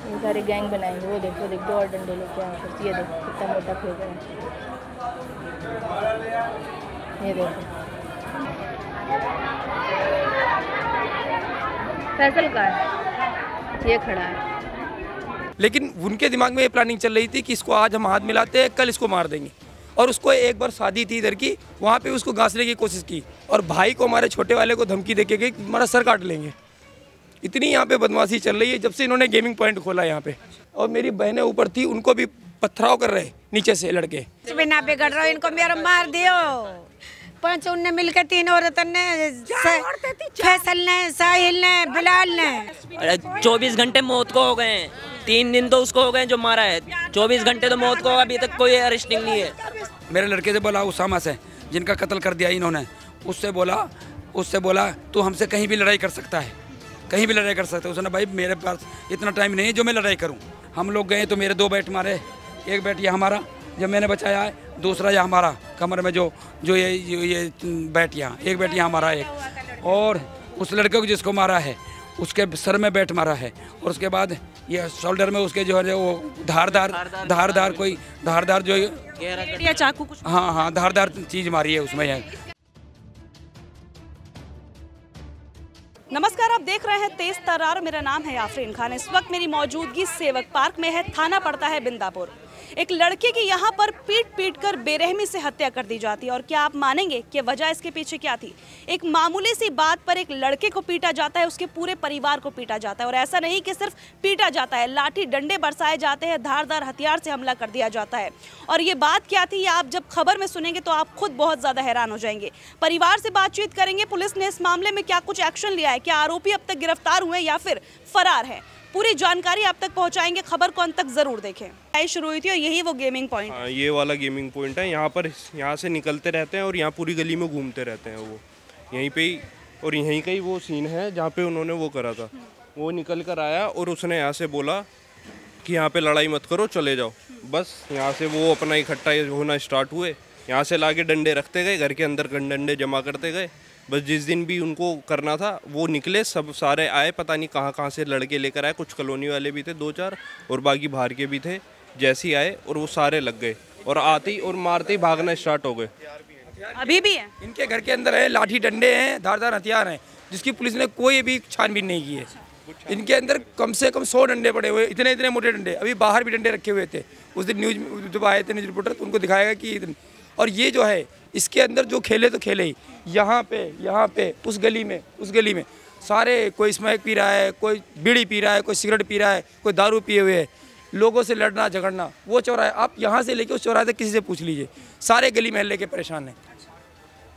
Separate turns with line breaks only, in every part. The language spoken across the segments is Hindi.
ये सारे गैंग बनाएंगे। वो देखो देख, दो और डंडे लेके आ करती, ये देखो कितना मोटा फेंक रहा है, ये देखो। फैसल का है, ये खड़ा है।
लेकिन उनके दिमाग में ये प्लानिंग चल रही थी कि इसको आज हम हाथ मिलाते हैं, कल इसको मार देंगे। और उसको एक बार शादी थी इधर की, वहाँ पे उसको गांसने की कोशिश की और भाई को, हमारे छोटे वाले को धमकी देके गई हमारा सर काट लेंगे। इतनी यहाँ पे बदमाशी चल रही है जब से इन्होंने गेमिंग पॉइंट खोला यहाँ पे। और मेरी बहनें ऊपर थी, उनको भी पथराव कर रहे नीचे से लड़के।
बिना बिगड़ रहा, इनको मेरा मार दियो। 5 उनने मिलकर 3 औरतों ने, फैसल ने, साहिल ने, बिलाल ने।
24 घंटे मौत को हो गए हैं, 3 दिन तो उसको हो गए जो मारा है। 24 घंटे तो मौत को, अभी तक कोई अरेस्टिंग नहीं है।
मेरे लड़के से बोला, उसामा से, जिनका कत्ल कर दिया इन्होंने, उससे बोला तू हमसे कहीं भी लड़ाई कर सकता है, कहीं भी लड़ाई कर सकता है। उसने भाई मेरे पास इतना टाइम नहीं है जो मैं लड़ाई करूं। हम लोग गए तो मेरे 2 बैट मारे, एक बैट ये हमारा जब मैंने बचाया है, दूसरा ये हमारा कमर में जो ये बैट यहाँ, एक बैट यहाँ हमारा एक। और उस लड़के को जिसको मारा है उसके सर में बैट मारा है, और उसके बाद ये शोल्डर में उसके जो है वो धारदार कोई धारदार जो
या चाकू कुछ,
हाँ धारदार चीज मारी है उसमें है।
नमस्कार, आप देख रहे हैं तेज तर्रार। मेरा नाम है आफरीन खान। इस वक्त मेरी मौजूदगी सेवक पार्क में है। थाना पड़ता है बिंदापुर। एक लड़के की यहाँ पर पीट कर बेरहमी से हत्या कर दी जाती है। और क्या आप मानेंगे कि वजह इसके पीछे क्या थी? एक मामूली सी बात पर एक लड़के को पीटा जाता है, उसके पूरे परिवार को पीटा जाता है। और ऐसा नहीं कि सिर्फ पीटा जाता है, लाठी डंडे बरसाए जाते हैं, धारदार हथियार से हमला कर दिया जाता है। और ये बात क्या थी, ये आप जब खबर में सुनेंगे तो आप खुद बहुत ज़्यादा हैरान हो जाएंगे। परिवार से बातचीत करेंगे, पुलिस ने इस मामले में क्या कुछ एक्शन लिया है, क्या आरोपी अब तक गिरफ्तार हुए या फिर फरार है, पूरी जानकारी आप तक पहुंचाएंगे। खबर को अंत तक जरूर देखें। शुरू हुई थी और यही वो गेमिंग पॉइंट।
हाँ, ये वाला गेमिंग पॉइंट है। यहाँ पर, यहाँ से निकलते रहते हैं और यहाँ पूरी गली में घूमते रहते हैं वो, यहीं पे ही। और यहीं का ही वो सीन है जहाँ पे उन्होंने वो करा था। वो निकल कर आया और उसने यहाँ से बोला कि यहाँ पे लड़ाई मत करो, चले जाओ। बस यहाँ से वो अपना इकट्ठा होना स्टार्ट हुए। यहाँ से लाके डंडे रखते गए, घर के अंदर डंडे जमा करते गए। बस जिस दिन भी उनको करना था वो निकले, सब सारे आए, पता नहीं कहाँ से लड़के लेकर आए। कुछ कॉलोनी वाले भी थे 2-4 और बाकी बाहर के भी थे। जैसे ही आए और वो सारे लग गए और आते ही और मारते ही भागना स्टार्ट हो गए।
अभी भी है
इनके घर के अंदर है, लाठी डंडे हैं, धारदार हथियार हैं, जिसकी पुलिस ने कोई भी छानबीन नहीं की है। इनके अंदर कम से कम 100 डंडे पड़े हुए, इतने मोटे डंडे। अभी बाहर भी डंडे रखे हुए थे। उस दिन न्यूज जब आए थे न्यूज रिपोर्टर, तो उनको दिखाएगा कि और ये जो है इसके अंदर जो खेले तो खेले ही, यहाँ पे उस गली में सारे, कोई स्मैक पी रहा है, कोई बीड़ी पी रहा है, कोई सिगरेट पी रहा है, कोई दारू पिए हुए है, लोगों से लड़ना झगड़ना। वो चौराहे, आप यहाँ से लेके उस चौराहे तक किसी से पूछ लीजिए, सारे गली मोहल्ले के परेशान हैं।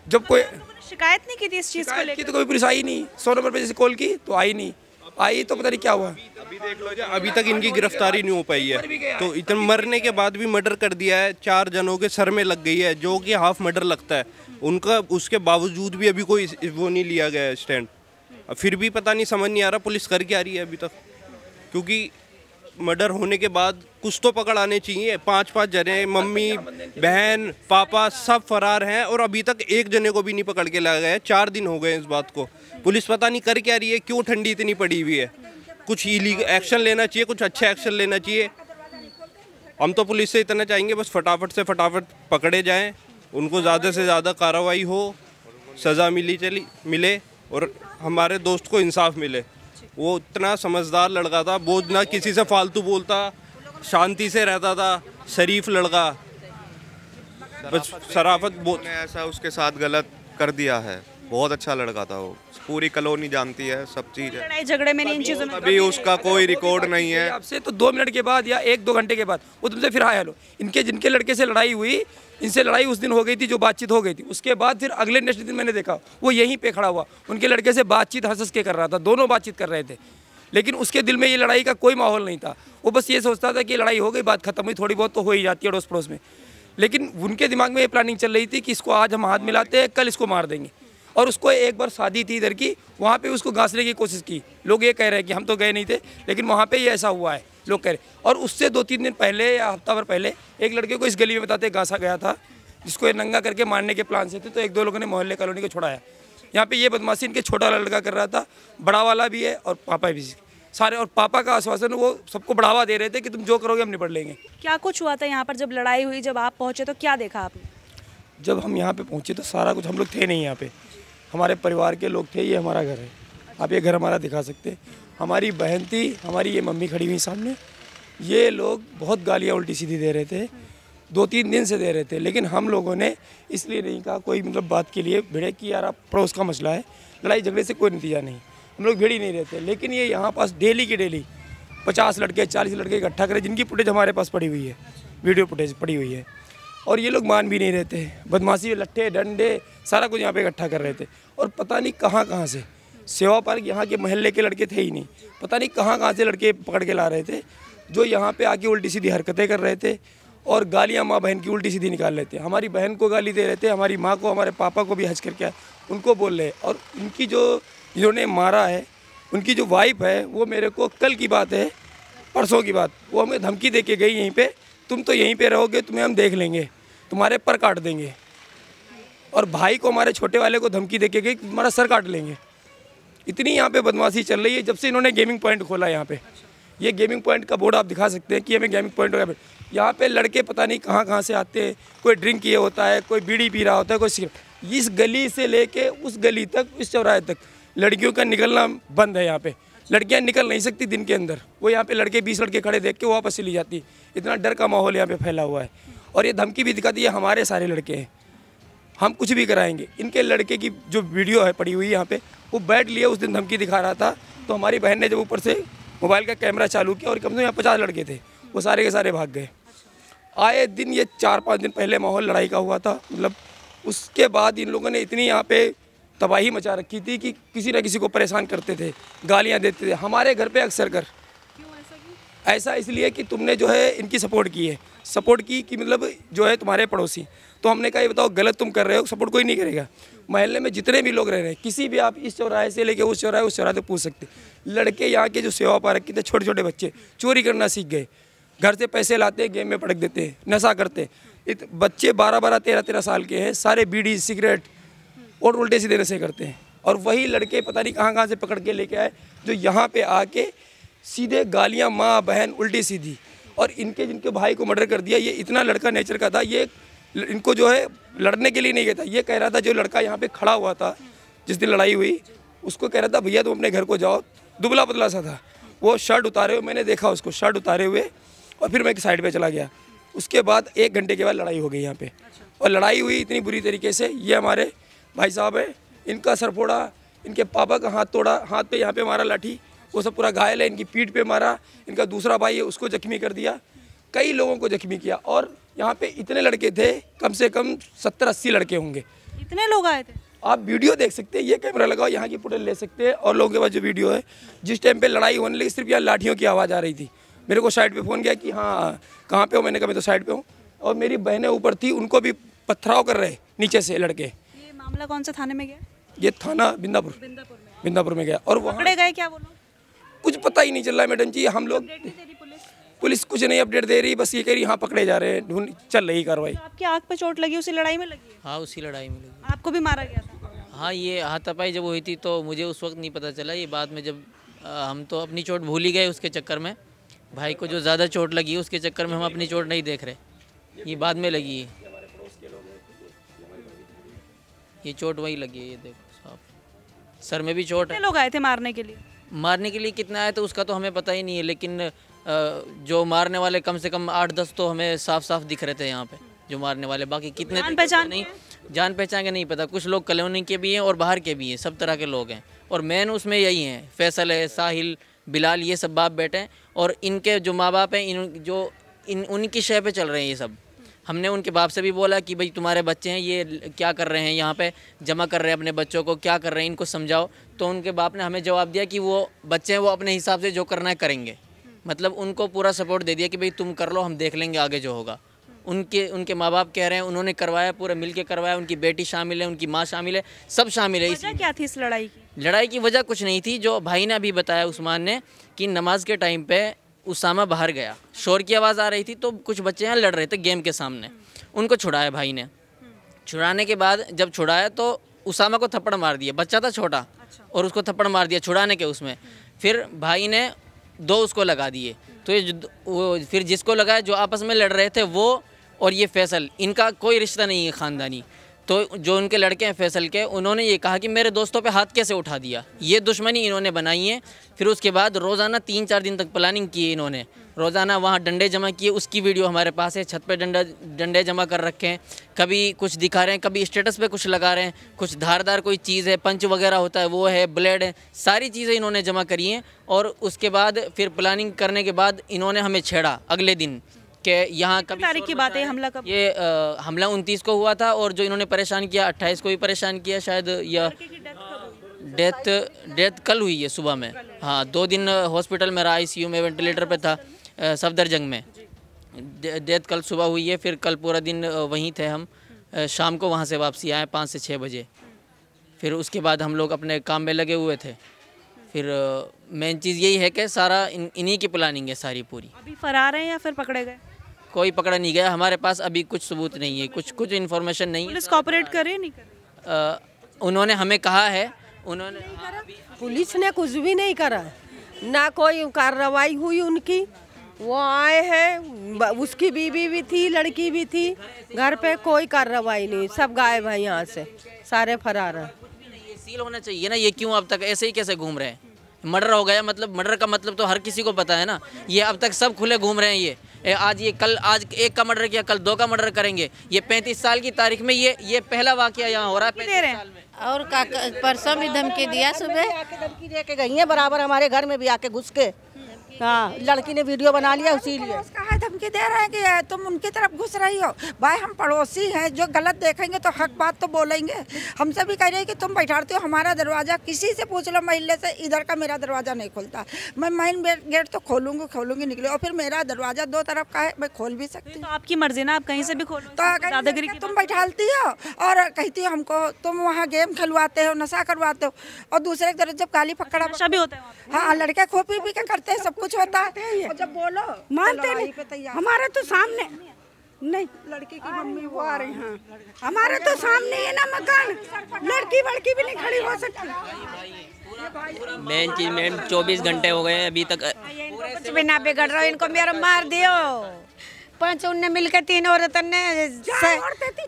जब कोई
शिकायत नहीं की थी इस चीज़ को लेकर,
तो कोई पुलिस आई नहीं। 100 नंबर पे जैसे कॉल की तो आई नहीं, आई तो पता नहीं क्या हुआ।
अभी देख लो, अभी तक इनकी गिरफ्तारी नहीं हो पाई है। तो इतने मरने के बाद भी मर्डर कर दिया है, 4 जनों के सर में लग गई है, जो कि हाफ मर्डर लगता है उनका। उसके बावजूद भी अभी कोई वो नहीं लिया गया है स्टैंड। फिर भी पता नहीं, समझ नहीं आ रहा पुलिस कर क्या रही है अभी तक। क्योंकि मर्डर होने के बाद कुछ तो पकड़ आने चाहिए। 5-5 जने, मम्मी, बहन, पापा सब फरार हैं और अभी तक एक जने को भी नहीं पकड़ के लाया गया है। 4 दिन हो गए इस बात को। पुलिस पता नहीं कर क्या रही है, क्यों ठंडी इतनी पड़ी हुई है। कुछ इलीगल एक्शन लेना चाहिए, कुछ अच्छा एक्शन लेना चाहिए। हम तो पुलिस से इतना चाहेंगे बस फटाफट पकड़े जाएं, उनको ज़्यादा से ज़्यादा कार्रवाई हो, सज़ा मिले और हमारे दोस्त को इंसाफ मिले। वो इतना समझदार लड़का था, वो ना किसी से फालतू बोलता, शांति से रहता था, शरीफ लड़का। बस शराफत
ऐसा उसके साथ गलत कर दिया है। बहुत अच्छा लड़का था वो, पूरी कॉलोनी जानती है, सब चीज़ है।
लड़ाई झगड़े में इन चीज़ों में
अभी उसका कोई रिकॉर्ड नहीं है।
आपसे तो 2 मिनट के बाद या 1-2 घंटे के बाद वो तुमसे फिर हाय हेलो। इनके जिनके लड़के से लड़ाई हुई, इनसे लड़ाई उस दिन हो गई थी, जो बातचीत हो गई थी। उसके बाद फिर अगले नेक्स्ट दिन मैंने देखा वो यहीं पे खड़ा हुआ, उनके लड़के से बातचीत हंस के कर रहा था। दोनों बातचीत कर रहे थे, लेकिन उसके दिल में ये लड़ाई का कोई माहौल नहीं था। वो बस ये सोचता था कि लड़ाई हो गई, बात खत्म हुई, थोड़ी बहुत तो हो ही जाती है अड़ोस पड़ोस में। लेकिन उनके दिमाग में ये प्लानिंग चल रही थी कि इसको आज हम हाथ मिलाते हैं, कल इसको मार देंगे। और उसको एक बार शादी थी इधर की, वहाँ पे उसको गांसने की कोशिश की। लोग ये कह रहे हैं कि हम तो गए नहीं थे, लेकिन वहाँ पे ये ऐसा हुआ है, लोग कह रहे। और उससे 2-3 दिन पहले या हफ्ता भर पहले एक लड़के को इस गली में बताते गांसा गया था, जिसको ये नंगा करके मारने के प्लान से थे। तो 1-2 लोगों ने मोहल्ले कॉलोनी को छोड़ाया। यहाँ पे ये बदमाशी इनके छोटा वाला लड़का कर रहा था, बड़ा वाला भी है और पापा भी। सारे, और पापा का आश्वासन वो सबको बढ़ावा दे रहे थे कि तुम जो करोगे हम निपट लेंगे।
क्या कुछ हुआ था यहाँ पर जब लड़ाई हुई, जब आप पहुँचे तो क्या देखा आपने?
जब हम यहाँ पे पहुँचे तो सारा कुछ, हम लोग थे नहीं यहाँ पे, हमारे परिवार के लोग थे। ये हमारा घर है, आप ये घर हमारा दिखा सकते हैं। हमारी बहन थी, हमारी ये मम्मी खड़ी हुई सामने। ये लोग बहुत गालियाँ उल्टी सीधी दे रहे थे, 2-3 दिन से दे रहे थे, लेकिन हम लोगों ने इसलिए नहीं कहा कोई मतलब बात के लिए भिड़े कि यार आप पड़ोस का मसला है, लड़ाई झगड़े से कोई नतीजा नहीं, हम लोग भिड़ ही नहीं रहते। लेकिन ये यहाँ पास डेली की डेली 50 लड़के 40 लड़के इकट्ठा करें, जिनकी फुटेज हमारे पास पड़ी हुई है, वीडियो फुटेज पड़ी हुई है, और ये लोग मान भी नहीं रहते। बदमाशी, लट्ठे डंडे सारा कुछ यहाँ पे इकट्ठा कर रहे थे। और पता नहीं कहाँ से सेवा पार्क यहाँ के मोहल्ले के लड़के थे ही नहीं, पता नहीं कहाँ से लड़के पकड़ के ला रहे थे, जो यहाँ पे आके उल्टी सीधी हरकतें कर रहे थे और गालियाँ माँ बहन की उल्टी सीधी निकाल रहे थे। हमारी बहन को गाली दे रहे थे, हमारी माँ को, हमारे पापा को भी हंस करके उनको बोल रहे। और उनकी जो जिन्होंने मारा है, उनकी जो वाइफ है, वो मेरे को कल की बात है, परसों की बात, वो हमें धमकी दे के गई यहीं पे, तुम तो यहीं पे रहोगे, तुम्हें हम देख लेंगे, तुम्हारे पर काट देंगे। और भाई को, हमारे छोटे वाले को धमकी दे के गई, तुम्हारा सर काट लेंगे। इतनी यहाँ पे बदमाशी चल रही है जब से इन्होंने गेमिंग पॉइंट खोला। यहाँ पे ये गेमिंग पॉइंट का बोर्ड आप दिखा सकते हैं कि हमें गेमिंग पॉइंट हो गया। यहाँ पे लड़के पता नहीं कहाँ से आते हैं, कोई ड्रिंक किए होता है, कोई बीड़ी पी रहा होता है, कोई सिगरेट। इस गली से लेके उस गली तक, इस चौराहे तक लड़कियों का निकलना बंद है। यहाँ पे लड़कियाँ निकल नहीं सकती दिन के अंदर। वो यहाँ पे लड़के 20 लड़के खड़े देख के वो वापस चली जाती। इतना डर का माहौल यहाँ पे फैला हुआ है। और ये धमकी भी दिखाती है, हमारे सारे लड़के हैं, हम कुछ भी कराएंगे। इनके लड़के की जो वीडियो है पड़ी हुई यहाँ पे, वो बैठ लिए उस दिन धमकी दिखा रहा था, तो हमारी बहन ने जब ऊपर से मोबाइल का कैमरा चालू किया, और कम से कम यहाँ 50 लड़के थे, वो सारे के सारे भाग गए। आए दिन ये 4-5 दिन पहले माहौल लड़ाई का हुआ था, मतलब उसके बाद इन लोगों ने इतनी यहाँ पे तबाही मचा रखी थी कि किसी न किसी को परेशान करते थे, गालियाँ देते थे। हमारे घर पे अक्सर कर ऐसा इसलिए कि तुमने जो है इनकी सपोर्ट की है, सपोर्ट की कि मतलब जो है तुम्हारे पड़ोसी। तो हमने कहा ये बताओ गलत तुम कर रहे हो, सपोर्ट कोई नहीं करेगा। मोहल्ले में जितने भी लोग रह रहे हैं, किसी भी आप इस चौराहे से लेके उस चौराहे तक पूछ सकते। लड़के यहाँ के जो सेवा पार्क के थे, छोटे छोटे बच्चे चोरी करना सीख गए, घर से पैसे लाते हैं, गेम में पटक देते हैं, नशा करते हैं। बच्चे 12-12, 13-13 साल के हैं, सारे बीड़ी सिगरेट और उल्टे सीधे नशे करते हैं। और वही लड़के पता नहीं कहाँ से पकड़ के लेके आए, जो यहाँ पे आके सीधे गालियाँ माँ बहन उल्टी सीधी। और जिनके भाई को मर्डर कर दिया, ये इतना लड़का नेचर का था, ये इनको जो है लड़ने के लिए नहीं गया था। ये कह रहा था, जो लड़का यहाँ पे खड़ा हुआ था जिस दिन लड़ाई हुई, उसको कह रहा था भैया तुम अपने घर को जाओ। दुबला पतला सा था, वो शर्ट उतारे हुए, मैंने देखा उसको शर्ट उतारे हुए, और फिर मैं एक साइड पे चला गया। उसके बाद 1 घंटे के बाद लड़ाई हो गई यहाँ पे, और लड़ाई हुई इतनी बुरी तरीके से। ये हमारे भाई साहब है, इनका सर फोड़ा, इनके पापा का हाथ तोड़ा, हाथ पे यहाँ पे मारा लाठी, वो सब पूरा घायल है। इनकी पीठ पे मारा, इनका दूसरा भाई है उसको जख्मी कर दिया, कई लोगों को जख्मी किया। और यहाँ पे इतने लड़के थे, कम से कम 70-80 लड़के होंगे।
इतने लोग आए थे?
आप वीडियो देख सकते हैं, ये कैमरा लगाओ, यहाँ की फुटेज ले सकते हैं। और लोगों के पास जो वीडियो है, जिस टाइम पे लड़ाई होने लगी, सिर्फ यहाँ लाठियों की आवाज़ आ रही थी। मेरे को साइड पे फ़ोन किया कि हाँ कहाँ पे हो, मैंने कहा मैं तो साइड पे हूँ। और मेरी बहनें ऊपर थी, उनको भी पथराव कर रहे नीचे से लड़के।
ये मामला कौन से थाने में गया?
ये थाना बिंदापुर में गया। और वहाँ
पकड़े गए क्या वो लोग?
कुछ पता ही नहीं चल रहा है मैडम जी। हम लोग, पुलिस कुछ नहीं अपडेट दे रही, बस ये कह रही हाँ पकड़े जा रहे हैं, ढूंढ चल रही कार्रवाई।
आपकी आँख पे चोट लगी, उसी लड़ाई में लगी है?
हाँ उसी लड़ाई में लगी।
आपको भी मारा गया था?
हाँ, ये हाथापाई जब हुई थी तो मुझे उस वक्त नहीं पता चला। ये बाद में जब हम तो अपनी चोट भूल ही गए उसके चक्कर में। भाई को जो ज़्यादा चोट लगी उसके चक्कर में हम अपनी चोट नहीं देख रहे, ये बाद में लगी है। ये चोट वही लगी है, ये देखो साहब, सर में भी चोट है।
कितने लोग आए थे मारने के लिए?
मारने के लिए कितना आया तो उसका तो हमें पता ही नहीं है, लेकिन जो मारने वाले कम से कम 8-10 तो हमें साफ साफ दिख रहे थे यहाँ पे, जो मारने वाले। बाकी कितने
जान पहचान
नहीं, जान पहचान के नहीं पता। कुछ लोग कॉलोनी के भी हैं और बाहर के भी हैं, सब तरह के लोग हैं। और मेन उसमें यही हैं, फैसल है, साहिल, बिलाल, ये सब बाप बेटे हैं। और इनके जो माँ बाप हैं, उनकी शय पे चल रहे हैं ये सब। हमने उनके बाप से भी बोला कि भाई तुम्हारे बच्चे हैं, ये क्या कर रहे हैं यहाँ पे, जमा कर रहे हैं अपने बच्चों को, क्या कर रहे हैं, इनको समझाओ। तो उनके बाप ने हमें जवाब दिया कि वो बच्चे हैं, वो अपने हिसाब से जो करना है करेंगे। मतलब उनको पूरा सपोर्ट दे दिया कि भाई तुम कर लो, हम देख लेंगे आगे जो होगा। उनके माँ बाप कह रहे हैं, उन्होंने करवाया, पूरा मिल के करवाया। उनकी बेटी शामिल है, उनकी माँ शामिल है, सब शामिल है।
वजह क्या थी इस लड़ाई की?
लड़ाई की वजह कुछ नहीं थी, जो भाई ने अभी बताया उस्मान ने, कि नमाज के टाइम पे उसामा बाहर गया, शोर की आवाज़ आ रही थी, तो कुछ बच्चे यहाँ लड़ रहे थे गेम के सामने, उनको छुड़ाया भाई ने। छुड़ाने के बाद जब छुड़ाया तो उसामा को थप्पड़ मार दिया, बच्चा था छोटा, और उसको थप्पड़ मार दिया छुड़ाने के उसमें। फिर भाई ने 2 उसको लगा दिए। तो ये वो फिर जिसको लगाया, जो आपस में लड़ रहे थे वो और ये फैसल, इनका कोई रिश्ता नहीं है ख़ानदानी। तो जो उनके लड़के हैं फैसल के, उन्होंने ये कहा कि मेरे दोस्तों पे हाथ कैसे उठा दिया, ये दुश्मनी इन्होंने बनाई है। फिर उसके बाद रोज़ाना 3-4 दिन तक प्लानिंग की इन्होंने, रोज़ाना वहाँ डंडे जमा किए। उसकी वीडियो हमारे पास है, छत पे डंडे जमा कर रखे हैं, कभी कुछ दिखा रहे हैं, कभी स्टेटस पे कुछ लगा रहे हैं, कुछ धारदार कोई चीज़ है, पंच वगैरह होता है वो है, ब्लेड है, सारी चीज़ें इन्होंने जमा करी हैं। और उसके बाद फिर प्लानिंग करने के बाद इन्होंने हमें छेड़ा अगले दिन कि यहाँ कभी
तारीख की बात है हमला कब?
ये हमला 29 को हुआ था और जो इन्होंने परेशान किया 28 को भी परेशान किया शायद। या डेथ कल हुई है सुबह में। हाँ, 2 दिन हॉस्पिटल में रहा, ICU में वेंटिलेटर पे था सफदरजंग में। डेथ कल सुबह हुई है। फिर कल पूरा दिन वहीं थे हम, शाम को वहाँ से वापसी आए 5 से 6 बजे। फिर उसके बाद हम लोग अपने काम में लगे हुए थे। फिर मेन चीज़ यही है कि सारा इन्हीं की प्लानिंग है सारी पूरी।
अभी फरार हैं या फिर पकड़े गए?
कोई पकड़ा नहीं गया, हमारे पास अभी कुछ सबूत नहीं है, कुछ इन्फॉर्मेशन नहीं है।
पुलिस कोऑपरेट करे नहीं करे?
उन्होंने हमें कहा है, उन्होंने
पुलिस ने कुछ भी नहीं करा, ना कोई कार्रवाई हुई उनकी। वो आए हैं, उसकी बीवी भी थी, लड़की भी थी, घर पे कोई कार्रवाई नहीं, सब गायब है यहाँ से, सारे फरार हैं।
ये सील होना चाहिए ना, ये क्यों अब तक ऐसे ही कैसे घूम रहे हैं? मर्डर हो गया, मतलब मर्डर का मतलब तो हर किसी को पता है ना। ये अब तक सब खुले घूम रहे हैं। आज 1 का मर्डर किया, कल 2 का मर्डर करेंगे। ये 35 साल की तारीख में ये पहला वाकया यहाँ हो रहा है 35 साल में।
और परसों भी धमकी दिया, सुबह
आके धमकी दे के गई है, बराबर हमारे घर में भी आके घुस के। हाँ, लड़की ने वीडियो बना लिया, उसी लिए
कहा धमकी दे रहे हैं कि तुम उनकी तरफ घुस रही हो। भाई हम पड़ोसी हैं, जो गलत देखेंगे तो हक बात तो बोलेंगे। हमसे भी कह रहे हैं कि तुम बैठाते हो हमारा दरवाजा, किसी से पूछ लो महल्ले से, इधर का मेरा दरवाजा नहीं खुलता। मैं मेन गेट तो खोलूंगी निकले, और फिर मेरा दरवाजा 2 तरफ का है, मैं खोल भी सकती हूँ।
तो आपकी मर्जी ना, आप कहीं से भी खोलो।
तो दादागिरी तुम बैठाती हो और कहती हो हमको तुम वहाँ गेम खिलवाते हो, नशा करवाते हो, और दूसरे की तरफ जब गाली पकड़ा
नशा भी होता है।
हाँ, लड़के खोपी भी करते हैं, सब कुछ होता है। और जब बोलो मानते नहीं, हमारे तो सामने नहीं, लड़की की मम्मी वो आ रही हैं, हमारे तो सामने है ना मकान, लड़की वड़की भी नहीं खड़ी हो सकती।
मेन चीज मैम 24 घंटे हो गए अभी तक
कुछ भी ना बिगड़ रहा, इनको मेरा मार दियो। 5 उनने मिलकर 3 औरतों ने,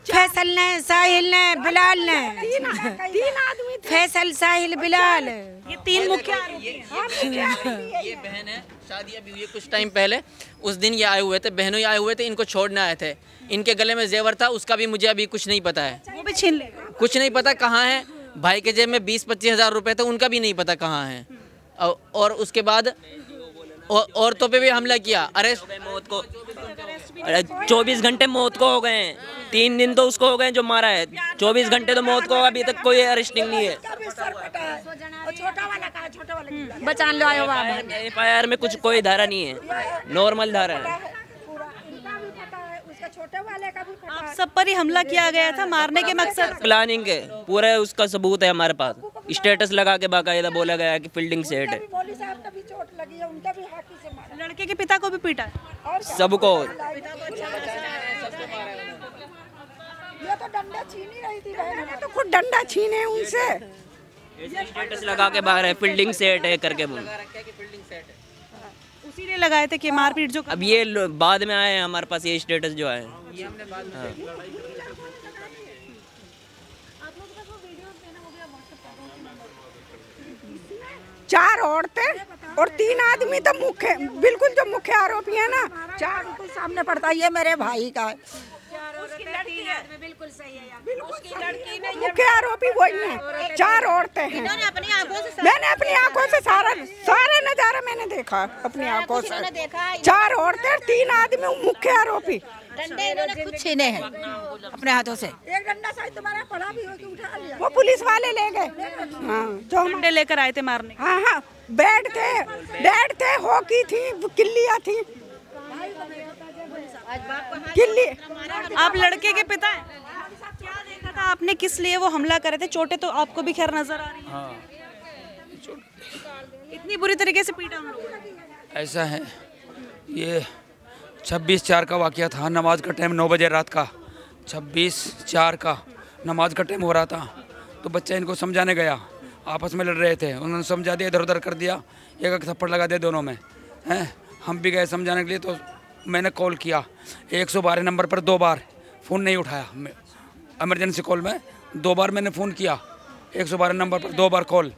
फैसल ने, साहिल ने, बिलाल ने, 3 आदमी, फैसल, साहिल, बिलाल,
ये 3 मुख्य
ये बहन है, शादी अभी हुई है कुछ टाइम पहले। उस दिन ये आए हुए थे, बहनों ये आए हुए थे, इनको छोड़ने आए थे। इनके गले में जेवर था, उसका भी मुझे अभी कुछ नहीं पता है,
वो भी छीन ले,
कुछ नहीं पता कहाँ है। भाई के जेब में 20-25 हज़ार रुपए थे, उनका भी नहीं पता कहाँ है। और उसके बाद औरतों पे भी हमला किया, अरेस्ट मौत को
24 घंटे मौत को हो गए हैं, 3 दिन तो उसको हो गए जो मारा है, 24 घंटे तो मौत को, अभी तक कोई अरेस्टिंग नहीं है।
बचान लो आयो
FIR में कुछ कोई धारा नहीं है, नॉर्मल धारा है।
आप सब पर ही हमला किया गया था मारने के मकसद?
प्लानिंग है, पूरा उसका सबूत है हमारे पास, स्टेटस लगा के बाकायदा बोला गया कि फील्डिंग सेट है।
लड़के के पिता को भी पीटा है,
सबको।
ये तो डंडा छीन ही रही थी, मैंने तो खुद डंडा छीने उनसे।
स्टेटस लगा के बाहर है, फील्डिंग सेट है करके बोल,
उसी ने लगाए थे कि मारपीट जो।
अब ये बाद में आए हैं हमारे पास, ये स्टेटस जो आए। हाँ।
4 औरतें और 3 आदमी तो मुख्य, बिल्कुल जो मुख्य आरोपी है ना, 4 बिल्कुल सामने पड़ता है, ये मेरे भाई का है।
बिल्कुल सही है,
मुख्य आरोपी वही है, 4 औरतें हैं। मैंने अपनी आंखों से सारे नजारा मैंने देखा अपनी आंखों से। 4 औरतें, 3 आदमी मुख्य आरोपी।
डंडे इन्होंने खुद छीने हैं अपने हाथों से।
एक डंडा शायद तुम्हारा पड़ा भी हो कि उठा लिया, वो पुलिस वाले ले गए। हाँ, जो
डंडे लेकर आए थे मारने।
हाँ, बैट थे, हॉकी थी, किल्लियाँ थी, किल्ली।
आप लड़के के पिता हैं, क्या देखा था आपने, किस लिए वो हमला करे थे? चोटें तो आपको भी खैर नजर आ रही हैं।
हाँ,
इतनी बुरी तरीके से पीटा हम लोग।
ऐसा है, ये 26/4 का वाकया था, नमाज का टाइम 9 बजे रात का, 26/4 का नमाज का टाइम हो रहा था। तो बच्चा इनको समझाने गया, आपस में लड़ रहे थे, उन्होंने समझा दिया, इधर उधर कर दिया, एक थप्पड़ लगा दिया दोनों में हैं। हम भी गए समझाने के लिए, तो मैंने कॉल किया 112 नंबर पर 2 बार, फ़ोन नहीं उठाया। इमरजेंसी कॉल में 2 बार मैंने फ़ोन किया 112 नंबर पर, 2 बार कॉल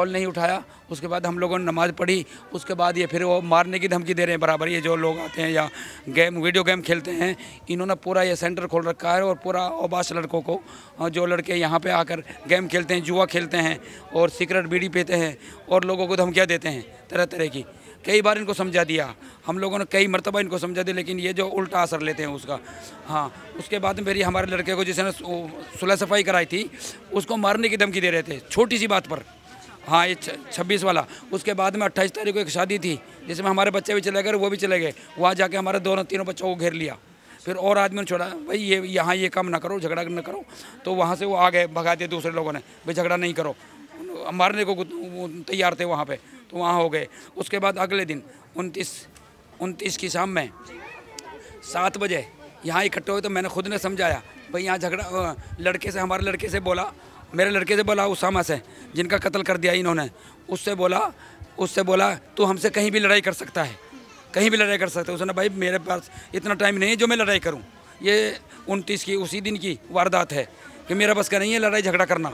नहीं उठाया। उसके बाद हम लोगों ने नमाज़ पढ़ी। उसके बाद ये फिर वो मारने की धमकी दे रहे हैं बराबर। ये जो लोग आते हैं या वीडियो गेम खेलते हैं, इन्होंने पूरा ये सेंटर खोल रखा है और पूरा आवास लड़कों को, जो लड़के यहाँ पे आकर गेम खेलते हैं, जुआ खेलते हैं और सिगरेट बीड़ी पीते हैं और लोगों को धमकियाँ देते हैं तरह तरह की। कई बार इनको समझा दिया हम लोगों ने, कई मरतबा इनको समझा दिया, लेकिन ये जो उल्टा असर लेते हैं उसका। हाँ, उसके बाद मेरी हमारे लड़के को जिसने सुलह सफाई कराई थी, उसको मारने की धमकी दे रहे थे छोटी सी बात पर। हाँ, ये 26 वाला। उसके बाद में 28 तारीख को एक शादी थी जिसमें हमारे बच्चे भी चले गए, वो भी चले गए। वहाँ जाके हमारे तीनों बच्चों को घेर लिया। फिर और आदमी ने छोड़ा, भाई ये यहाँ ये काम ना करो, झगड़ा ना करो। तो वहाँ से वो आ गए, भगा दिए दूसरे लोगों ने, भाई झगड़ा नहीं करो। मारने को तैयार थे वहाँ पे, तो वहाँ हो गए। उसके बाद अगले दिन 29 की शाम में 7 बजे यहाँ इकट्ठे हुए। तो मैंने खुद ने समझाया, भाई यहाँ झगड़ा, हमारे लड़के से बोला, मेरे लड़के से बोला, उसामा से, जिनका कत्ल कर दिया इन्होंने, उससे बोला तू हमसे कहीं भी लड़ाई कर सकता है, कहीं भी लड़ाई कर सकता है। उसने, भाई मेरे पास इतना टाइम नहीं है जो मैं लड़ाई करूं। ये 29 की उसी दिन की वारदात है कि मेरा बस का नहीं है लड़ाई झगड़ा करना,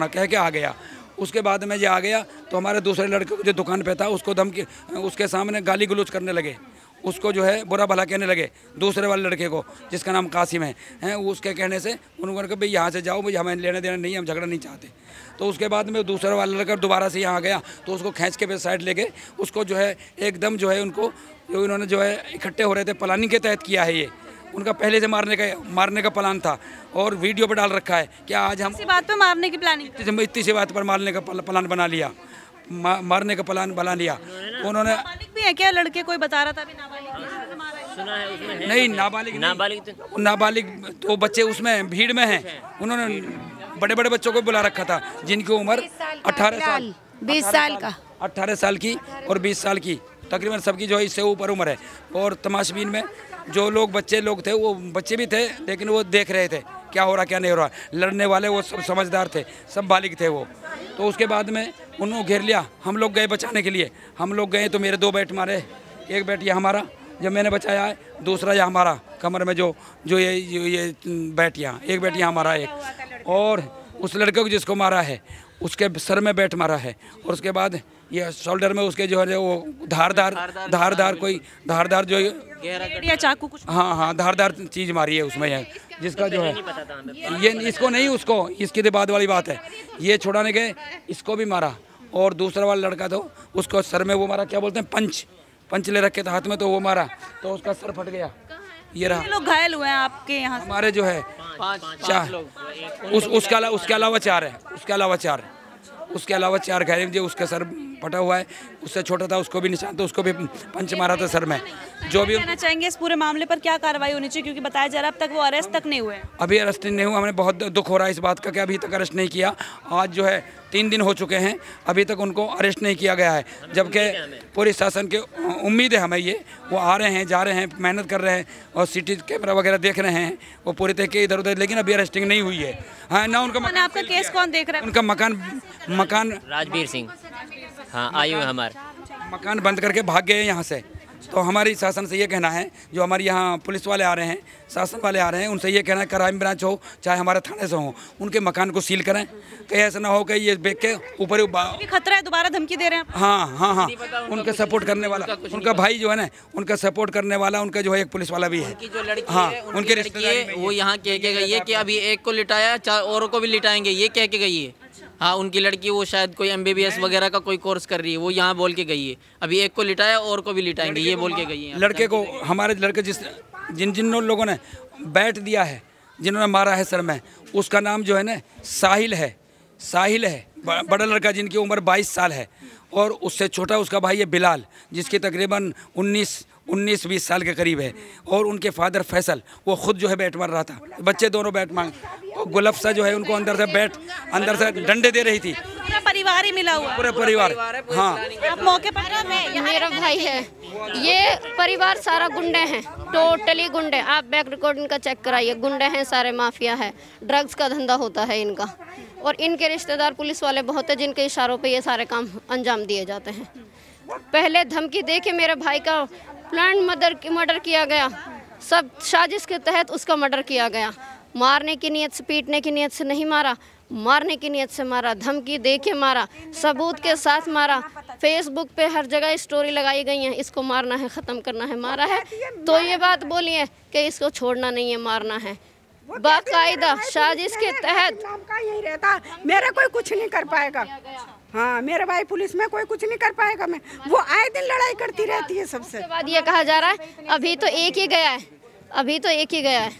कह के आ गया। उसके बाद में जो आ गया तो हमारे दूसरे लड़के को जो दुकान पे था उसको धमकी, उसके सामने गाली गलौज करने लगे, उसको जो है बुरा भला कहने लगे। दूसरे वाले लड़के को जिसका नाम कासिम है उसके कहने से उन्होंने कहा, भाई यहाँ से जाओ, भाई हमें लेने देना नहीं, हम झगड़ा नहीं चाहते। तो उसके बाद में दूसरा वाला लड़का दोबारा से यहाँ गया, तो उसको खींच के साइड ले गए। उसको जो है एकदम जो है उनको, जो इन्होंने जो है इकट्ठे हो रहे थे, प्लानिंग के तहत किया है ये। उनका पहले से मारने का प्लान था और वीडियो पर डाल रखा है कि आज हम
इसी बात पे मारने की प्लानिंग,
इतनी सी बात पर मारने का प्लान बना लिया, मारने का प्लान बना लिया उन्होंने।
नाबालिग भी है क्या लड़के? कोई बता रहा था अभी नाबालिग
नहीं, नाबालिग तो बच्चे उसमें भीड़ में हैं। उन्होंने बड़े बड़े बच्चों को बुला रखा था जिनकी उम्र 18 साल,
20 साल का,
18 साल की और 20 साल की, तकरीबन सबकी जो है इससे ऊपर उम्र है। और तमाशबीन में जो लोग बच्चे लोग थे, वो बच्चे भी थे लेकिन वो देख रहे थे क्या हो रहा क्या नहीं हो रहा। लड़ने वाले वो सब समझदार थे, सब बालिग थे वो। तो उसके बाद में उन्होंने घेर लिया। हम लोग गए बचाने के लिए, हम लोग गए तो मेरे 2 बैट मारे, एक बैट ये हमारा जब मैंने बचाया है, दूसरा ये हमारा कमर में जो ये बैट यहाँ, एक बैट यहाँ हमारा एक, और उस लड़के को जिसको मारा है उसके सर में बैट मारा है। और उसके बाद ये शोल्डर में उसके जो है वो धारदार जो
या चाकू कुछ,
हाँ धारदार चीज़ मारी है उसमें है, जिसका जो है ये इसको नहीं, उसको इसके बाद वाली बात है। ये छुड़ाने गए, इसको भी मारा। और दूसरा वाला लड़का तो उसको सर में वो मारा, क्या बोलते हैं, पंच ले रखे थे हाथ में, तो वो मारा तो उसका सर फट गया। ये रहा।
लोग घायल हुए हैं आपके यहाँ?
हमारे जो है 4, उसके अलावा 4 है, उसके अलावा 4 घायल जो उसका सर फटा हुआ है। उससे छोटा था उसको भी निशान, तो उसको भी पंच मारा था सर में। जो भी
कहना चाहेंगे इस पूरे मामले पर क्या कार्रवाई होनी चाहिए, क्योंकि बताया जा रहा है अब तक वो अरेस्ट तक नहीं हुए?
अभी अरेस्ट नहीं हुआ। हमें बहुत दुख हो रहा है इस बात का कि अभी तक अरेस्ट नहीं किया। आज जो है 3 दिन हो चुके हैं, अभी तक उनको अरेस्ट नहीं किया गया है। जबकि पूरी शासन के उम्मीद है हमें, ये वो आ रहे हैं, जा रहे हैं, मेहनत कर रहे हैं और सीटी कैमरा वगैरह देख रहे हैं, वो पूरी तरीके इधर उधर, लेकिन अभी अरेस्टिंग नहीं हुई है। हाँ ना, उनका
आपका केस कौन देख रहा है?
उनका मकान
राजवीर सिंह, हाँ आयु है हमारे,
मकान बंद करके भाग गए यहाँ से। तो हमारी शासन से ये कहना है, जो हमारे यहाँ पुलिस वाले आ रहे हैं, शासन वाले आ रहे हैं, उनसे ये कहना है, क्राइम ब्रांच हो चाहे हमारे थाने से हो, उनके मकान को सील करें। कहीं ऐसा ना हो कि ये देख के ऊपर
खतरा है, दोबारा धमकी दे रहे हैं।
हाँ, उनका सपोर्ट करने वाला, उनका भाई जो है ना, उनका सपोर्ट करने वाला उनका जो है एक पुलिस वाला भी है।
जो लड़की है, उनकी लड़की वो यहाँ कह के गई है कि अभी एक को लिटाया, 4 औरों को भी लिटाएंगे, ये कह के गई है। हाँ, उनकी लड़की वो शायद कोई MBBS वगैरह का कोई कोर्स कर रही है, वो यहाँ बोल के गई है अभी एक को लिटाया और को भी लिटाएंगे, ये बोल के गई है।
लड़के को, हमारे लड़के जिन लोगों ने बैठ दिया है, जिन्होंने मारा है सर में, उसका नाम जो है ना साहिल है, बड़ा लड़का जिनकी उम्र 22 साल है। और उससे छोटा उसका भाई है बिलाल, जिसकी तकरीबन 19-20 साल के करीब है। और उनके फादर फैसल, वो खुद जो है बैट मार रहा था, बच्चे दोनों बैट मांग, और गुलफ्सा जो है उनको अंदर से डंडे दे रही थी।
पूरा परिवार ही मिला हुआ,
पूरा परिवार। हाँ,
आप मौके पर?
मेरा भाई है, ये परिवार सारा गुंडे हैं, टोटली गुंडे। आप बैक रिकॉर्डिंग का चेक कराइए, गुंडे हैं सारे, माफिया है, ड्रग्स का धंधा होता है इनका। और इनके रिश्तेदार पुलिस वाले बहुत हैं जिनके इशारों पे ये सारे काम अंजाम दिए जाते हैं। पहले धमकी दे के मेरे भाई का प्लान मर्डर किया गया, सब साजिश के तहत उसका मर्डर किया गया। मारने की नीयत से, पीटने की नीयत से नहीं मारा, मारने की नीयत से मारा, धमकी दे के मारा, सबूत के साथ मारा। फेसबुक पे हर जगह स्टोरी लगाई गई है, इसको मारना है, ख़त्म करना है, मारा है। तो ये बात बोली है कि इसको छोड़ना नहीं है, मारना है। बाकायदा साजिश के तहत
यही रहता, मेरा कोई कुछ नहीं कर पाएगा। हाँ, मेरा भाई पुलिस में कोई कुछ नहीं कर पाएगा। मैं वो आए दिन लड़ाई करती रहती है सबसे।
उसके बाद ये कहा जा रहा है अभी तो एक ही गया है, अभी तो एक ही गया है,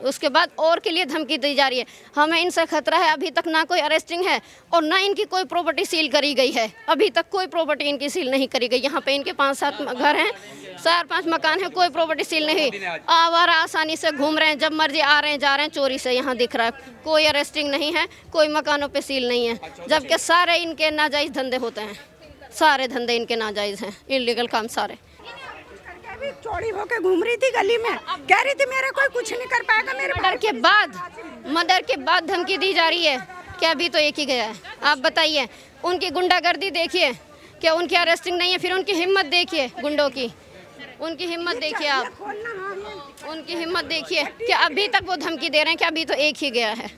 उसके बाद और के लिए धमकी दी जा रही है। हमें इनसे खतरा है। अभी तक ना कोई अरेस्टिंग है और ना इनकी कोई प्रॉपर्टी सील करी गई है। अभी तक कोई प्रॉपर्टी इनकी सील नहीं करी गई। यहाँ पे इनके 5-7 घर हैं, 4-5 मकान हैं, कोई प्रॉपर्टी सील नहीं। आवारा आसानी से घूम रहे हैं, जब मर्जी आ रहे हैं, जा रहे हैं, चोरी से यहाँ दिख रहा है। कोई अरेस्टिंग नहीं है, कोई मकानों पे सील नहीं है, जबकि सारे इनके नाजायज़ धंधे होते हैं। सारे धंधे इनके नाजायज़ हैं, इलीगल काम सारे।
चोरी होके घूम रही थी गली में, कह रही थी मेरा कोई कुछ नहीं कर पाएगा। मेरे
मर्डर के बाद धमकी दी जा रही है कि अभी तो एक ही गया है। आप बताइए, उनकी गुंडागर्दी देखिए, क्या उनकी अरेस्टिंग नहीं है? फिर उनकी हिम्मत देखिए, गुंडों की उनकी हिम्मत देखिए, आप उनकी हिम्मत देखिए कि अभी तक वो धमकी दे रहे हैं कि अभी तो एक ही गया है।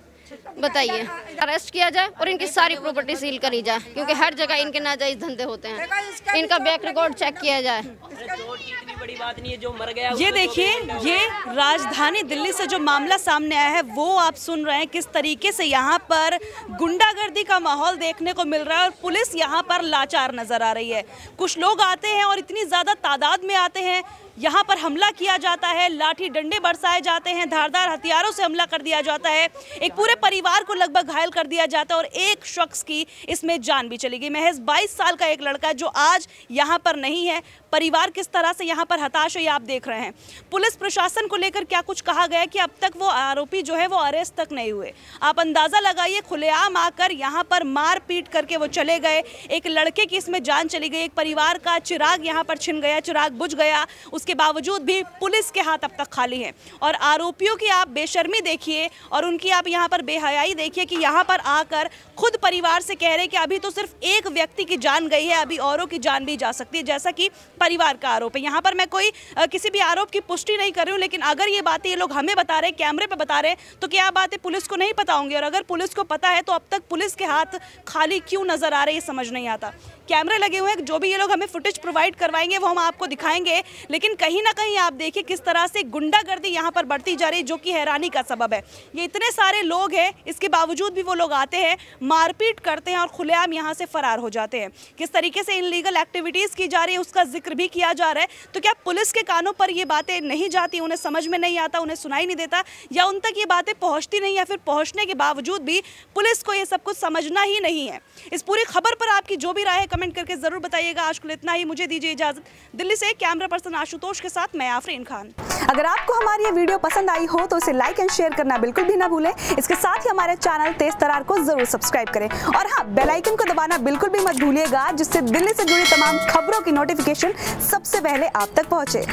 बताइए, अरेस्ट किया जाए और इनकी सारी प्रॉपर्टी सील करी जाए, क्योंकि हर जगह इनके नाजायज धंधे होते हैं। इनका बैक रिकॉर्ड चेक किया जाए।
इतनी बड़ी बात नहीं है, जो मर गया।
ये देखिए, ये राजधानी दिल्ली से जो मामला सामने आया है वो आप सुन रहे हैं, किस तरीके से यहाँ पर गुंडागर्दी का माहौल देखने को मिल रहा है और पुलिस यहाँ पर लाचार नजर आ रही है। कुछ लोग आते हैं और इतनी ज़्यादा तादाद में आते हैं, यहाँ पर हमला किया जाता है, लाठी डंडे बरसाए जाते हैं, धारदार हथियारों से हमला कर दिया जाता है, एक पूरे परिवार को लगभग घायल कर दिया जाता है और एक शख्स की इसमें जान भी चली गई। महज 22 साल का एक लड़का जो आज यहाँ पर नहीं है। परिवार किस तरह से यहाँ पर हताश है ये आप देख रहे हैं। पुलिस प्रशासन को लेकर क्या कुछ कहा गया कि अब तक वो आरोपी जो है वो अरेस्ट तक नहीं हुए। आप अंदाज़ा लगाइए, खुलेआम आकर यहाँ पर मार पीट करके वो चले गए। एक लड़के की इसमें जान चली गई, एक परिवार का चिराग यहाँ पर छिन गया, चिराग बुझ गया। उसके बावजूद भी पुलिस के हाथ अब तक खाली हैं और आरोपियों की आप बेशर्मी देखिए और उनकी आप यहाँ पर बेहयाई देखिए कि यहाँ पर आकर खुद परिवार से कह रहे हैं कि अभी तो सिर्फ एक व्यक्ति की जान गई है, अभी औरों की जान भी जा सकती है, जैसा कि परिवार का आरोप है। यहाँ पर मैं कोई किसी भी आरोप की पुष्टि नहीं कर रही हूँ, लेकिन अगर ये बातें ये लोग हमें बता रहे हैं, कैमरे पे बता रहे हैं, तो क्या बातें पुलिस को नहीं पता होंगी? और अगर पुलिस को पता है तो अब तक पुलिस के हाथ खाली क्यों नजर आ रहे हैं, ये समझ नहीं आता। कैमरे लगे हुए हैं, जो भी ये लोग हमें फुटेज प्रोवाइड करवाएंगे वो हम आपको दिखाएंगे, लेकिन कहीं ना कहीं आप देखिए किस तरह से गुंडागर्दी यहाँ पर बढ़ती जा रही है, जो कि हैरानी का सबब है। ये इतने सारे लोग हैं, इसके बावजूद भी वो लोग आते हैं, मारपीट करते हैं और खुलेआम यहाँ से फरार हो जाते हैं। किस तरीके से इनलीगल एक्टिविटीज़ की जा रही है उसका जिक्र भी किया जा रहा है। तो क्या पुलिस के कानों पर ये बातें नहीं जाती, उन्हें समझ में नहीं आता, उन्हें सुनाई नहीं देता, या उन तक ये बातें पहुँचती नहीं, या फिर पहुँचने के बावजूद भी पुलिस को ये सब कुछ समझना ही नहीं है? इस पूरी खबर पर आपकी जो भी राय है कमेंट करके जरूर बताइएगा। आज के लिए इतना ही, मुझे दीजिए इजाजत। दिल्ली से कैमरा पर्सन आशुतोष के साथ मैं आफरीन खान।
अगर आपको हमारी ये वीडियो पसंद आई हो तो इसे लाइक एंड शेयर करना बिल्कुल भी ना भूलें। इसके साथ ही हमारे चैनल तेज तरार को जरूर सब्सक्राइब करें और हाँ, बेल आइकन को दबाना बिल्कुल भी मत भूलिएगा, जिससे दिल्ली से जुड़ी तमाम खबरों की नोटिफिकेशन सबसे पहले आप तक पहुंचे।